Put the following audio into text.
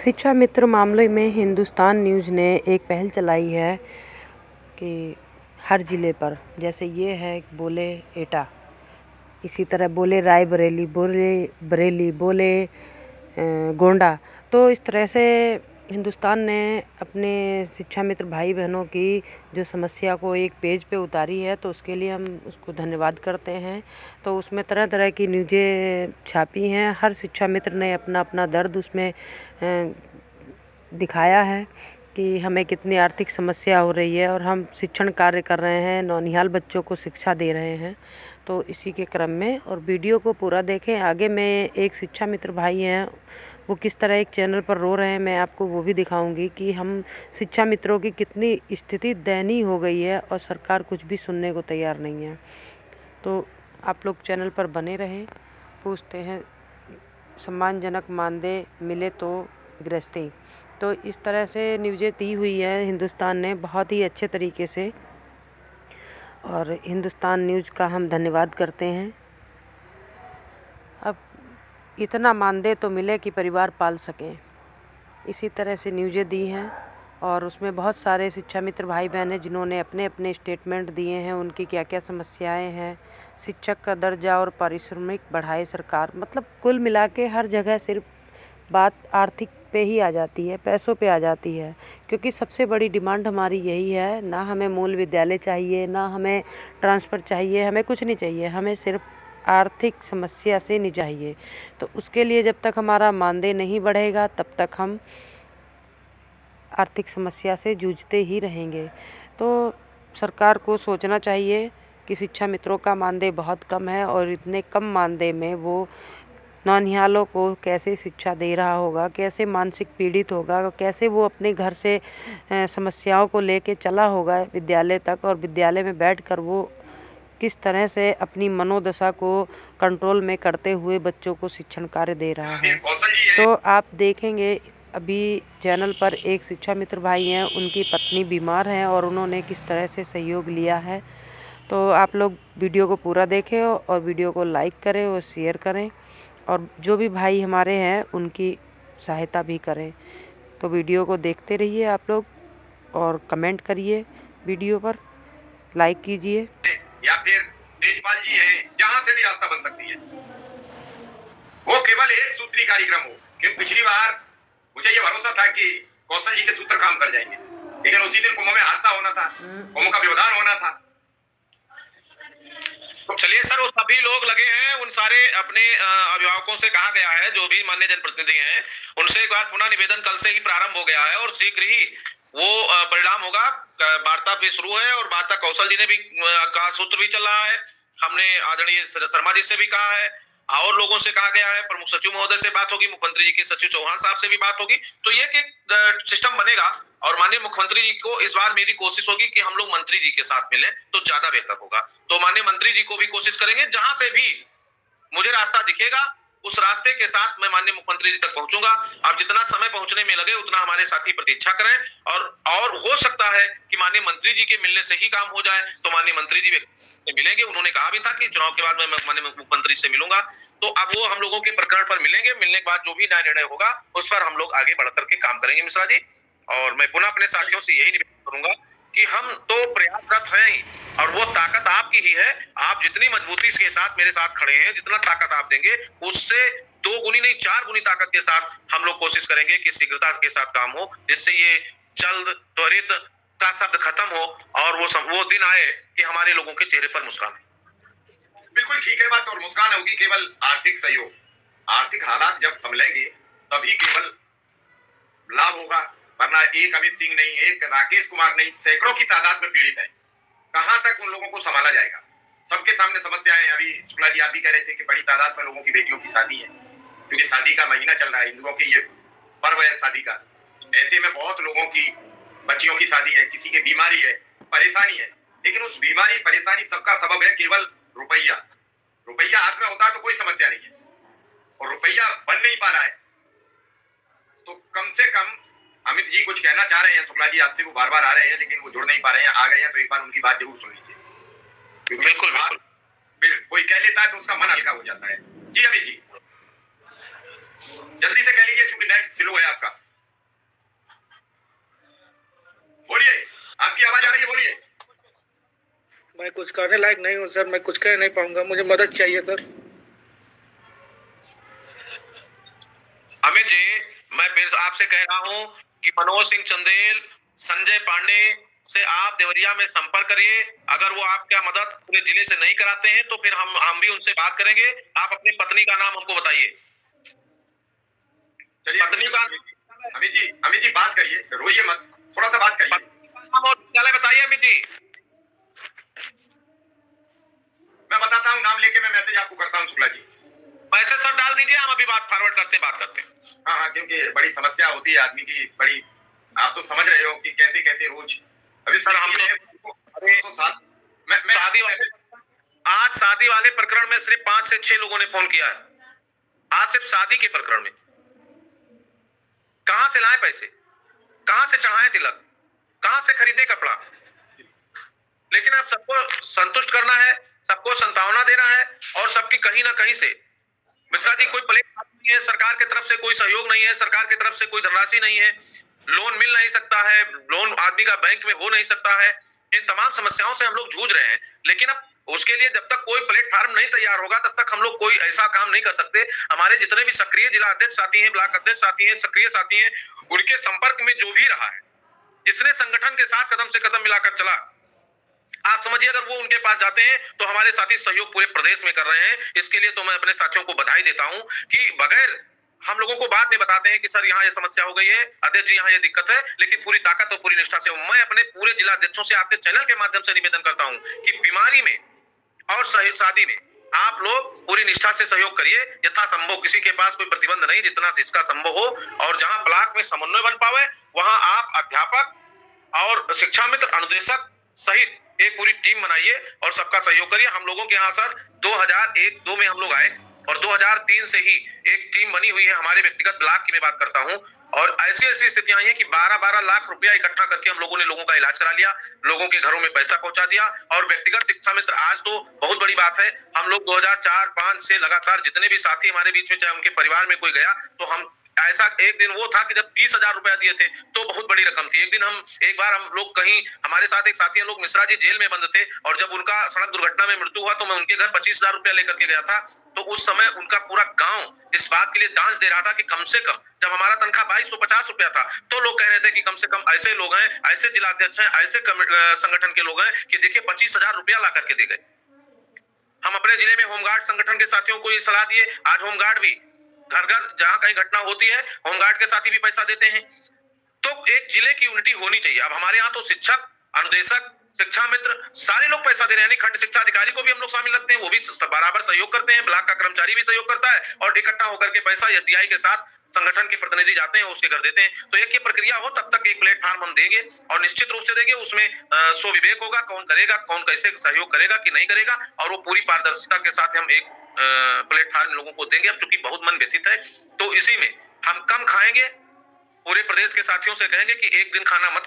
शिक्षा मित्र मामले में हिंदुस्तान न्यूज़ ने एक पहल चलाई है कि हर ज़िले पर, जैसे ये है बोले एटा, इसी तरह बोले रायबरेली, बोले बरेली, बोले गोंडा। तो इस तरह से हिंदुस्तान ने अपने शिक्षा मित्र भाई बहनों की जो समस्या को एक पेज पे उतारी है, तो उसके लिए हम उसको धन्यवाद करते हैं। तो उसमें तरह तरह की न्यूज़ें छापी हैं। हर शिक्षा मित्र ने अपना अपना दर्द उसमें दिखाया है कि हमें कितनी आर्थिक समस्या हो रही है और हम शिक्षण कार्य कर रहे हैं, नौनिहाल बच्चों को शिक्षा दे रहे हैं। तो इसी के क्रम में और वीडियो को पूरा देखें। आगे में एक शिक्षा मित्र भाई हैं, वो किस तरह एक चैनल पर रो रहे हैं, मैं आपको वो भी दिखाऊंगी कि हम शिक्षा मित्रों की कितनी स्थिति दयनीय हो गई है और सरकार कुछ भी सुनने को तैयार नहीं है। तो आप लोग चैनल पर बने रहें। पूछते हैं सम्मानजनक मानदेय मिले तो गृहस्थी। तो इस तरह से न्यूज़ें दी हुई है हिंदुस्तान ने बहुत ही अच्छे तरीके से, और हिंदुस्तान न्यूज़ का हम धन्यवाद करते हैं। अब इतना मानदेय तो मिले कि परिवार पाल सकें, इसी तरह से न्यूज़ें दी हैं। और उसमें बहुत सारे शिक्षा मित्र भाई बहन हैं जिन्होंने अपने अपने स्टेटमेंट दिए हैं, उनकी क्या क्या समस्याएं हैं। शिक्षक का दर्जा और पारिश्रमिक बढ़ाए सरकार, मतलब कुल मिला के हर जगह सिर्फ बात आर्थिक पे ही आ जाती है, पैसों पे आ जाती है। क्योंकि सबसे बड़ी डिमांड हमारी यही है, ना हमें मूल विद्यालय चाहिए, ना हमें ट्रांसफ़र चाहिए, हमें कुछ नहीं चाहिए, हमें सिर्फ आर्थिक समस्या से नहीं चाहिए। तो उसके लिए जब तक हमारा मानदेय नहीं बढ़ेगा तब तक हम आर्थिक समस्या से जूझते ही रहेंगे। तो सरकार को सोचना चाहिए कि शिक्षा मित्रों का मानदेय बहुत कम है और इतने कम मानदेय में वो नौनिहालों को कैसे शिक्षा दे रहा होगा, कैसे मानसिक पीड़ित होगा, कैसे वो अपने घर से समस्याओं को लेके चला होगा विद्यालय तक, और विद्यालय में बैठकर वो किस तरह से अपनी मनोदशा को कंट्रोल में करते हुए बच्चों को शिक्षण कार्य दे रहा है। तो आप देखेंगे अभी चैनल पर एक शिक्षा मित्र भाई हैं, उनकी पत्नी बीमार हैं और उन्होंने किस तरह से सहयोग लिया है। तो आप लोग वीडियो को पूरा देखें और वीडियो को लाइक करें और शेयर करें, और जो भी भाई हमारे हैं उनकी सहायता भी करें। तो वीडियो को देखते रहिए आप लोग और कमेंट करिए, वीडियो पर लाइक कीजिए। या फिर तेजपाल जी हैं, जहां से भी रास्ता बन सकती है, वो केवल एक सूत्री कार्यक्रम हो। क्योंकि पिछली बार मुझे ये भरोसा था कि कौशल जी के सूत्र काम कर जाएंगे, लेकिन उसी दिन कुंभ में हादसा होना था, कुंभ का व्यवधान होना था। तो चलिए सर, वो सभी लोग लगे हैं, उन सारे अपने अभिभावकों से कहा गया है, जो भी माननीय जनप्रतिनिधि हैं, उनसे एक बार पुनः निवेदन कल से ही प्रारंभ हो गया है और शीघ्र ही वो परिणाम होगा। वार्ता भी शुरू है और वार्ता कौशल जी ने भी का सूत्र भी चल रहा है। हमने आदरणीय शर्मा जी से भी कहा है और लोगों से कहा गया है, प्रमुख सचिव महोदय से बात होगी, मुख्यमंत्री जी के सचिव चौहान साहब से भी बात होगी। तो ये एक सिस्टम बनेगा और माननीय मुख्यमंत्री जी को इस बार मेरी कोशिश होगी कि हम लोग मंत्री जी के साथ मिलें तो ज्यादा बेहतर होगा। तो माननीय मंत्री जी को भी कोशिश करेंगे, जहां से भी मुझे रास्ता दिखेगा उस रास्ते के साथ मैं माननीय मुख्यमंत्री जी तक पहुंचूंगा। अब जितना समय पहुंचने में लगे उतना हमारे साथी प्रतीक्षा करें और हो सकता है कि माननीय मंत्री जी के मिलने से ही काम हो जाए। तो माननीय मंत्री जी से मिलेंगे, उन्होंने कहा भी था कि चुनाव के बाद मैं माननीय मुख्यमंत्री से मिलूंगा। तो अब वो हम लोगों के प्रकरण पर मिलेंगे, मिलने के बाद जो भी निर्णय होगा उस पर हम लोग आगे बढ़ करके काम करेंगे मिश्रा जी। और मैं पुनः अपने साथियों से यही निवेदन करूंगा कि हम तो प्रयासरत हैं ही, और वो ताकत आपकी ही है। आप जितनी मजबूती के साथ मेरे साथ खड़े हैं, जितना ताकत आप देंगे उससे 2 गुनी नहीं 4 गुनी ताकत के साथ हम लोग कोशिश करेंगे कि शीघ्रता के साथ काम हो, जिससे ये जल्द त्वरित का शब्द खत्म हो और वो दिन आए कि हमारे लोगों के चेहरे पर मुस्कान। बिल्कुल ठीक है बात, और मुस्कान होगी केवल आर्थिक सहयोग। आर्थिक हालात जब संभलेंगे तभी केवल लाभ होगा, वरना एक अमित सिंह नहीं, एक राकेश कुमार नहीं, सैकड़ों की तादाद में पीड़ित है। कहां तक उन लोगों को संभाला जाएगा? सबके सामने समस्याएं। अभी शुक्ला जी आप भी कह रहे थे कि बड़ी तादाद में लोगों की बेटियों की शादी है, क्योंकि शादी का महीना चल रहा है, हिंदुओं के ये पर्व है शादी का। ऐसे में बहुत लोगों की बच्चियों की शादी है, किसी की बीमारी है, परेशानी है, लेकिन उस बीमारी परेशानी सबका सबब है केवल रुपया। रुपया हाथ में होता है तो कोई समस्या नहीं है, और रुपया बन नहीं पा रहा है। तो कम से कम अमित जी कुछ कहना चाह रहे हैं, शुक्ला जी आपसे वो बार बार आ रहे हैं लेकिन वो जुड़ नहीं पा रहे हैं। आ गए हैं तो एक बार उनकी बात जरूर सुन लीजिए, क्योंकि बिल्कुल कोई कह लेता है तो उसका मन हल्का हो जाता है। जी अमित जी, जल्दी से कह लीजिए, चूंकि नेट स्लो है आपका। मैं कुछ करने लायक नहीं हूँ सर, मैं कुछ कह नहीं पाऊंगा, मुझे मदद चाहिए सर। अमित जी, मैं फिर आपसे कह रहा हूं कि मनोज सिंह चंदेल, संजय पांडे से आप देवरिया में संपर्क करिए। अगर वो आपका मदद पूरे जिले से नहीं कराते हैं तो फिर हम भी उनसे बात करेंगे। आप अपनी पत्नी का नाम हमको बताइए। चलिए पत्नी का अमित जी बात करिए, रोइए मत, थोड़ा सा बात करिए। नाम और विद्यालय बताइए अमित जी। मैं बताता हूँ, नाम लेके मैं मैसेज आपको करता हूँ शुक्ला जी। मैसेज सर डाल दीजिए, हम अभी बात फॉरवर्ड करते हैं। हाँ हाँ, क्योंकि बड़ी समस्या होती है आदमी की, बड़ी, आप तो समझ रहे हो कि कैसे कैसे रोज। अभी सर हम आज शादी वाले प्रकरण में सिर्फ 5 से 6 लोगों ने फोन किया है। आज सिर्फ शादी के प्रकरण में कहां से लाए पैसे, कहां से चढ़ाए तिलक, कहां से खरीदे कपड़ा। लेकिन अब सबको संतुष्ट करना है, सबको संतावना देना है और सबकी कहीं ना कहीं से मिश्रा जी कोई प्लेट नहीं है, सरकार की तरफ से कोई सहयोग नहीं है, सरकार की तरफ से कोई धनराशि नहीं है, लोन मिल नहीं सकता है, लोन आदमी का बैंक में हो नहीं सकता है। इन तमाम समस्याओं से हम लोग जूझ रहे हैं। लेकिन अब उसके लिए जब तक कोई प्लेटफॉर्म नहीं तैयार होगा तब तक हम लोग कोई ऐसा काम नहीं कर सकते। हमारे जितने भी सक्रिय जिला अध्यक्ष साथी हैं, ब्लॉक अध्यक्ष साथी हैं, सक्रिय साथी हैं, उनके संपर्क में जो भी रहा है, जिसने संगठन के साथ कदम से कदम मिलाकर चला, आप समझिए अगर वो उनके पास जाते हैं तो हमारे साथी सहयोग पूरे प्रदेश में कर रहे हैं। इसके लिए तो मैं अपने साथियों को बधाई देता हूं कि बगैर हम लोगों को बाद में बताते हैं कि सर यहाँ ये समस्या हो गई है, अध्यक्ष जी यहाँ ये दिक्कत है, लेकिन पूरी ताकत और पूरी निष्ठा से मैं अपने पूरे जिला अध्यक्षों से आपके चैनल के माध्यम से निवेदन करता हूं कि बीमारी में और शादी में आप लोग पूरी निष्ठा से सहयोग करिए। यथासंभव किसी के पास कोई प्रतिबंध नहीं, जितना जिसका संभव हो, और जहां ब्लॉक में समन्वय बन पावे वहां आप अध्यापक और शिक्षा मित्र अनुदेशक सहित एक पूरी टीम बनाइए और सबका सहयोग करिए। हम लोगों के यहाँ सर 2001-2 में हम लोग आए और 2003 से ही एक टीम बनी हुई है हमारे व्यक्तिगत ब्लॉक की मैं बात करता हूँ। और ऐसी ऐसी स्थितियां आई हैं कि 12-12 लाख रुपया इकट्ठा करके हम लोगों ने लोगों का इलाज करा लिया, लोगों के घरों में पैसा पहुंचा दिया। और व्यक्तिगत शिक्षा मित्र आज तो बहुत बड़ी बात है, हम लोग 2004-5 से लगातार जितने भी साथी हमारे बीच में, चाहे उनके परिवार में कोई गया तो हम ऐसा एक दिन वो था कि जब 30,000 रुपया दिए थे तो बहुत बड़ी रकम थी। एक बार हम लोग कहीं, हमारे साथ एक साथी लोग मिश्रा जी जेल में बंद थे और जब उनका सड़क दुर्घटना में मृत्यु हुआ तो मैं उनके घर 25,000 रुपया लेकर के गया था। तो उस समय उनका पूरा गांव इस बात के लिए दांच दे रहा था कि कम से कम, जब हमारा तनख्वाह 2250 रुपया था तो लोग कह रहे थे कि कम से कम ऐसे लोग हैं, ऐसे जिलाध्यक्ष हैं, ऐसे संगठन के लोग हैं कि देखिए 25,000 रुपया ला करके दे गए। हम अपने जिले में होमगार्ड संगठन के साथियों को ये सलाह दिए, आज होमगार्ड भी घर घर जहां कहीं घटना होती है होमगार्ड के साथी भी पैसा देते हैं। तो एक जिले की यूनिटी होनी चाहिए। अब हमारे यहाँ तो शिक्षक, अनुदेशक, शिक्षा मित्र सारे लोग पैसा दे रहे हैं, यानी खंड शिक्षा अधिकारी को भी हम लोग शामिल रखते हैं, वो भी बराबर सहयोग करते हैं, ब्लॉक का कर्मचारी भी सहयोग करता है और इकट्ठा होकर के पैसा एसडीआई के साथ संगठन के प्रतिनिधि जाते हैं, उसके घर देते हैं। तो एक ये प्रक्रिया हो तब तक एक प्लेटफॉर्म हम देंगे और निश्चित रूप से देंगे। उसमें स्वविवेक होगा, कौन करेगा, कौन कैसे सहयोग करेगा कि नहीं करेगा, और वो पूरी पारदर्शिता के साथ हम एक प्लेटफॉर्म लोगों को देंगे। अब चूंकि बहुत मन व्यथित है तो इसी में हम कम खाएंगे, पूरे प्रदेश के साथियों से कहेंगे कि एक दिन खाना मत